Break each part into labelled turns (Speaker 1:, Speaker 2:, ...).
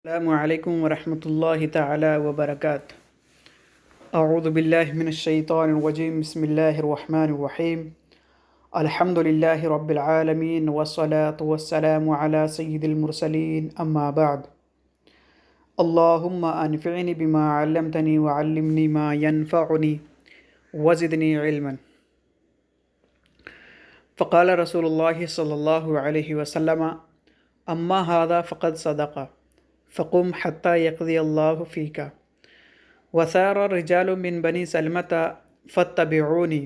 Speaker 1: السلام علیکم ورحمۃ اللہ تعالی وبرکاتہ۔ اعوذ باللہ من الشیطان الرجیم، بسم اللہ الرحمن الرحیم۔ الحمد للہ رب العالمین والصلاة والسلام علی سید المرسلین، اما بعد۔ اللہم انفعنی بما علمتنی وعلمنی ما ینفعنی وزدنی علما۔ فقال رسول اللہ صلی اللہ علیہ وسلم: اما هذا فقد صدق فقم حتى يقضي الله فيك۔ وثار رجال من بني سلمة فاتبعوني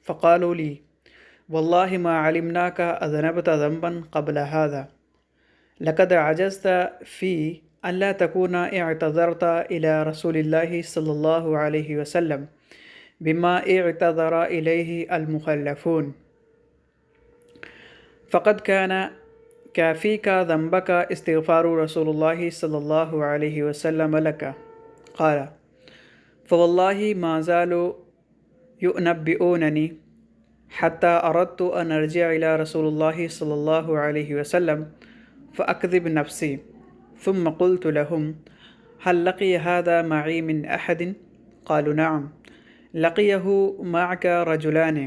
Speaker 1: فقالوا لي: والله ما علمناك أذنبت ذنبا قبل هذا، لقد عجزت في أن لا تكون اعتذرت إلى رسول الله صلى الله عليه وسلم بما اعتذر إليه المخلفون، فقد كان كافيك ذنبك استغفار رسول الله صلى الله عليه وسلم لك۔ قال: فوالله ما زالوا ينبئونني حتى أردت أن أرجع إلى رسول الله صلى الله عليه وسلم فأكذب نفسي، ثم قلت لهم: هل لقي هذا معي من أحد؟ قالوا: نعم، لقيه معك رجلان،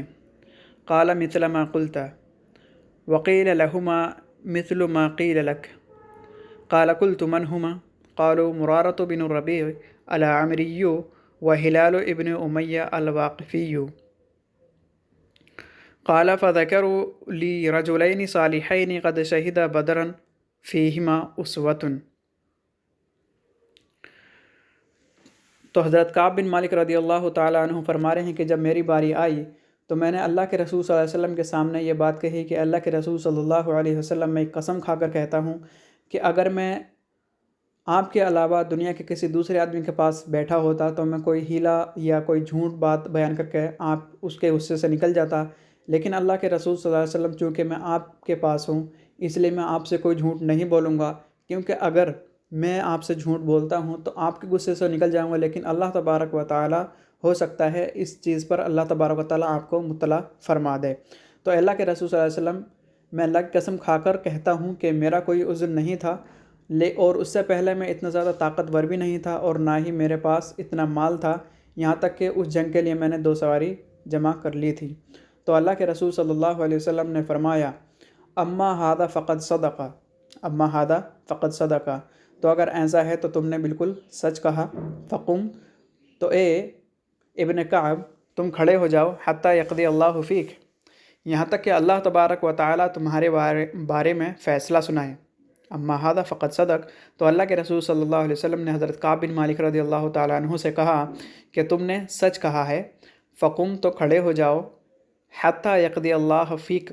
Speaker 1: قال: مثل ما قلت، وقيل لهما مثل ما قيل لك، قال: قلت من هما؟ قالوا: مرارة بن الربيع العامري وهلال ابن أمية الواقفي۔ قال: فذكروا لي رجلين صالحين قد شهدا بدرا فيهما أسوة۔ تو حضرت کعب بن مالک رضی اللہ تعالیٰ عنہ فرما رہے ہیں کہ جب میری باری آئی تو میں نے اللہ کے رسول صلی اللہ علیہ وسلم کے سامنے یہ بات کہی کہ اللہ کے رسول صلی اللہ علیہ وسلم، میں ایک قسم کھا کر کہتا ہوں کہ اگر میں آپ کے علاوہ دنیا کے کسی دوسرے آدمی کے پاس بیٹھا ہوتا تو میں کوئی ہیلا یا کوئی جھوٹ بات بیان کر کے آپ اس کے غصے سے نکل جاتا، لیکن اللہ کے رسول صلی اللہ علیہ وسلم چونکہ میں آپ کے پاس ہوں اس لیے میں آپ سے کوئی جھوٹ نہیں بولوں گا، کیونکہ اگر میں آپ سے جھوٹ بولتا ہوں تو آپ کے غصے سے نکل جاؤں گا، لیکن اللہ تبارک و تعالی ہو سکتا ہے اس چیز پر اللہ تبارک و تعالی آپ کو مطلع فرما دے۔ تو اللہ کے رسول صلی اللہ علیہ وسلم، میں اللہ کی قسم کھا کر کہتا ہوں کہ میرا کوئی عذر نہیں تھا، اور اس سے پہلے میں اتنا زیادہ طاقتور بھی نہیں تھا، اور نہ ہی میرے پاس اتنا مال تھا، یہاں تک کہ اس جنگ کے لیے میں نے 2 سواری جمع کر لی تھی۔ تو اللہ کے رسول صلی اللہ علیہ وسلم نے فرمایا: اما ھذا فقد صدق، اما ھذا فقد صدق، تو اگر ایسا ہے تو تم نے بالکل سچ کہا۔ فقم، تو اے ابن کعب تم کھڑے ہو جاؤ، حتی یقضی اللہ فیک، یہاں تک کہ اللہ تبارک و تعالی تمہارے بارے میں فیصلہ سنائے۔ اما ھذا فقد صدق، تو اللہ کے رسول صلی اللہ علیہ وسلم نے حضرت کعب بن مالک رضی اللہ تعالیٰ عنہ سے کہا کہ تم نے سچ کہا ہے۔ فقم، تو کھڑے ہو جاؤ، حتی یقضی اللہ فیک،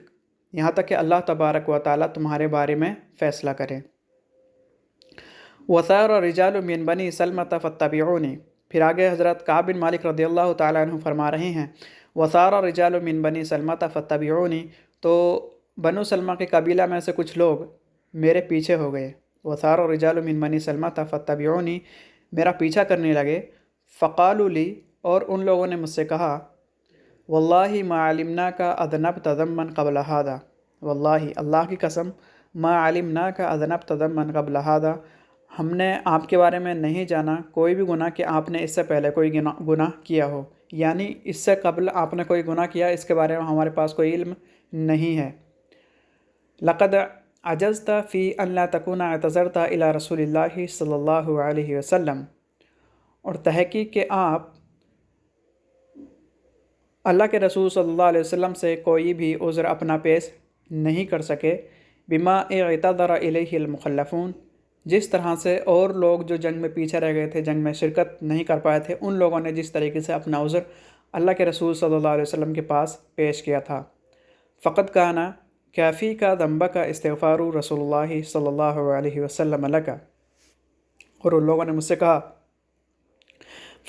Speaker 1: یہاں تک کہ اللہ تبارک و تعالی تمہارے بارے میں فیصلہ کرے۔ وثار رجال من بنی سلمة فاتبعونی، پھر آگے حضرت کعب بن مالک رضی اللہ تعالیٰ عنہ فرما رہے ہیں: وثار رجال من بنی سلمة فاتبعونی، تو بنو سلمہ کے قبیلہ میں سے کچھ لوگ میرے پیچھے ہو گئے۔ وثار رجال من بنی سلمة فاتبعونی، میرا پیچھا کرنے لگے۔ فقالوا لی، اور ان لوگوں نے مجھ سے کہا: واللہ ما علمناک اذنبت ذنبا قبل ھذا، واللہ اللہ کی قسم، ما علمناک اذنبت ذنبا قبل ھذا، ہم نے آپ کے بارے میں نہیں جانا کوئی بھی گناہ کہ آپ نے اس سے پہلے کوئی گناہ کیا ہو، یعنی اس سے قبل آپ نے کوئی گناہ کیا اس کے بارے میں ہمارے پاس کوئی علم نہیں ہے۔ لقد عجزت فی ان لا تکون اعتذرت الی رسول اللہ صلی اللہ علیہ وسلم، اور تحقیق کہ آپ اللہ کے رسول صلی اللہ علیہ وسلم سے کوئی بھی عذر اپنا پیش نہیں کر سکے، بما اعتذر الیہ المخلفون، جس طرح سے اور لوگ جو جنگ میں پیچھے رہ گئے تھے، جنگ میں شرکت نہیں کر پائے تھے، ان لوگوں نے جس طریقے سے اپنا عذر اللہ کے رسول صلی اللہ علیہ وسلم کے پاس پیش کیا تھا۔ فقد کان کافیک ذنبک استغفار رسول اللہ صلی اللہ علیہ وسلم لک، اور ان لوگوں نے مجھ سے کہا: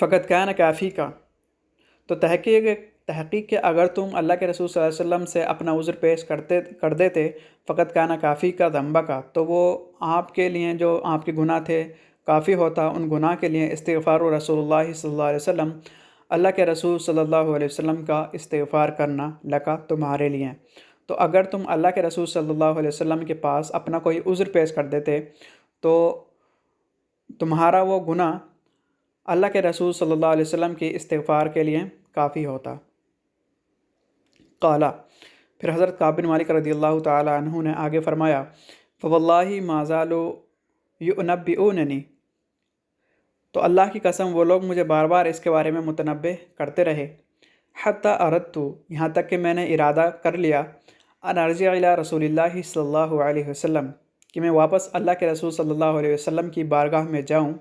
Speaker 1: فقد کان کافیک، تو تحقیق کہ اگر تم اللہ کے رسول صلی اللہ علیہ وسلم سے اپنا عذر پیش کر دیتے، فقط کانا کافی کا ذنب کا، تو وہ آپ کے لیے جو آپ کے گناہ تھے کافی ہوتا، ان گناہ کے لیے استغفار رسول اللہ صلی اللہ علیہ وسلم، اللہ کے رسول صلی اللہ علیہ وسلم کا استغفار کرنا لکا تمہارے لیے۔ تو اگر تم اللہ کے رسول صلی اللہ علیہ وسلم کے پاس اپنا کوئی عذر پیش کر دیتے تو تمہارا وہ گناہ اللہ کے رسول صلی اللہ علیہ وسلم کی استغفار کے لیے کافی ہوتا۔ قالا، پھر حضرت کعب بن مالک رضی اللہ تعالیٰ عنہ نے آگے فرمایا، فواللہ ما زالوا یؤنبئوننی، تو اللہ کی قسم وہ لوگ مجھے بار بار اس کے بارے میں متنبہ کرتے رہے، حتی اردت، یہاں تک کہ میں نے ارادہ کر لیا، ان ارجع الی رسول اللہ صلی اللہ علیہ وسلم، کہ میں واپس اللہ کے رسول صلی اللہ علیہ وسلم کی بارگاہ میں جاؤں،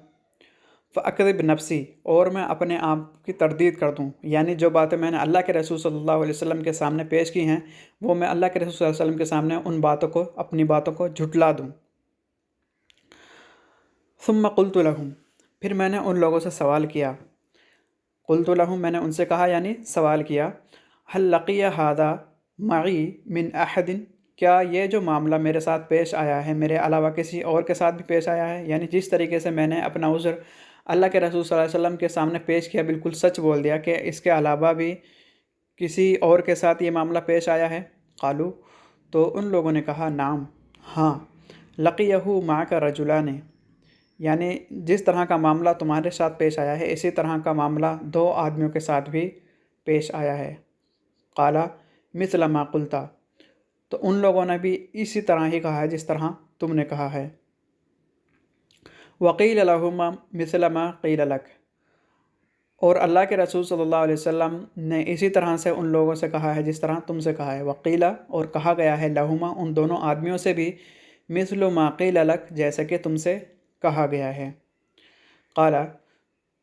Speaker 1: فاکذب نفسی، اور میں اپنے آپ کی تردید کر دوں، یعنی جو باتیں میں نے اللہ کے رسول صلی اللہ علیہ وسلم کے سامنے پیش کی ہیں وہ میں اللہ کے رسول صلی اللہ علیہ وسلم کے سامنے ان باتوں کو، اپنی باتوں کو جھٹلا دوں۔ ثم قلت لهم، پھر میں نے ان لوگوں سے سوال کیا، قلت لهم، میں نے ان سے کہا یعنی سوال کیا، هل لقی هذا معی من احد، کیا یہ جو معاملہ میرے ساتھ پیش آیا ہے میرے علاوہ کسی اور کے ساتھ بھی پیش آیا ہے؟ یعنی جس طریقے سے میں نے اپنا عذر اللہ کے رسول صلی اللہ علیہ وسلم کے سامنے پیش کیا، بالکل سچ بول دیا کہ اس کے علاوہ بھی کسی اور کے ساتھ یہ معاملہ پیش آیا ہے؟ قالو، تو ان لوگوں نے کہا نعم، ہاں، لقیہ معک رجلان، یعنی جس طرح کا معاملہ تمہارے ساتھ پیش آیا ہے اسی طرح کا معاملہ دو آدمیوں کے ساتھ بھی پیش آیا ہے۔ قالا مثل ما قلتا، تو ان لوگوں نے بھی اسی طرح ہی کہا ہے جس طرح تم نے کہا ہے۔ وقیل لہما مثل ما قیل لک، اور اللہ کے رسول صلی اللہ علیہ وسلم نے اسی طرح سے ان لوگوں سے کہا ہے جس طرح تم سے کہا ہے۔ وقیلا، اور کہا گیا ہے، لہما، ان دونوں آدمیوں سے بھی، مثل ما قیل لک، جیسے کہ تم سے کہا گیا ہے۔ قالا،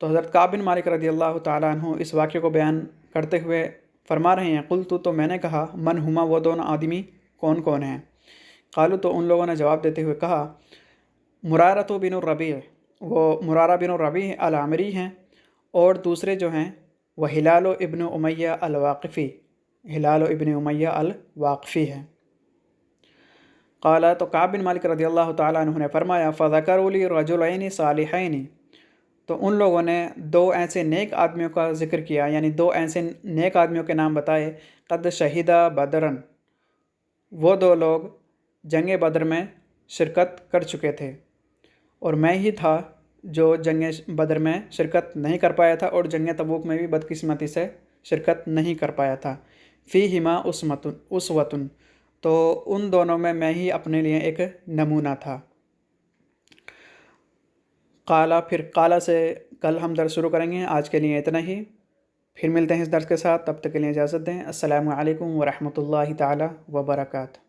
Speaker 1: تو حضرت کعب بن مالک رضی اللہ تعالیٰ عنہ اس واقعے کو بیان کرتے ہوئے فرما رہے ہیں، قلت، تو میں نے کہا، من ہما، وہ دونوں آدمی کون کون ہیں؟ قالو، تو ان لوگوں نے جواب دیتے ہوئے کہا، مرارۃ بن الربیع، وہ مرارہ بن الربیع العامری ہیں، اور دوسرے جو ہیں وہ ہلال ابن امیہ الواقفی، ہلال ابن امیہ الواقفی ہے۔ قالا، تو کعب بن مالک رضی اللہ تعالیٰ عنہ نے فرمایا، فذکروا لی رجلین صالحین، تو ان لوگوں نے دو ایسے نیک آدمیوں کا ذکر کیا، یعنی دو ایسے نیک آدمیوں کے نام بتائے، قد شہیدہ بدرن، وہ دو لوگ جنگ بدر میں شرکت کر چکے تھے، اور میں ہی تھا جو جنگ بدر میں شرکت نہیں کر پایا تھا اور جنگ تبوک میں بھی بدقسمتی سے شرکت نہیں کر پایا تھا۔ فیہما اسوۃ، تو ان دونوں میں ہی اپنے لیے ایک نمونہ تھا۔ قالا، پھر قالا سے کل ہم درس شروع کریں گے، آج کے لیے اتنا ہی، پھر ملتے ہیں اس درس کے ساتھ، تب تک کے لیے اجازت دیں۔ السلام علیکم ورحمۃ اللہ تعالیٰ وبرکاتہ۔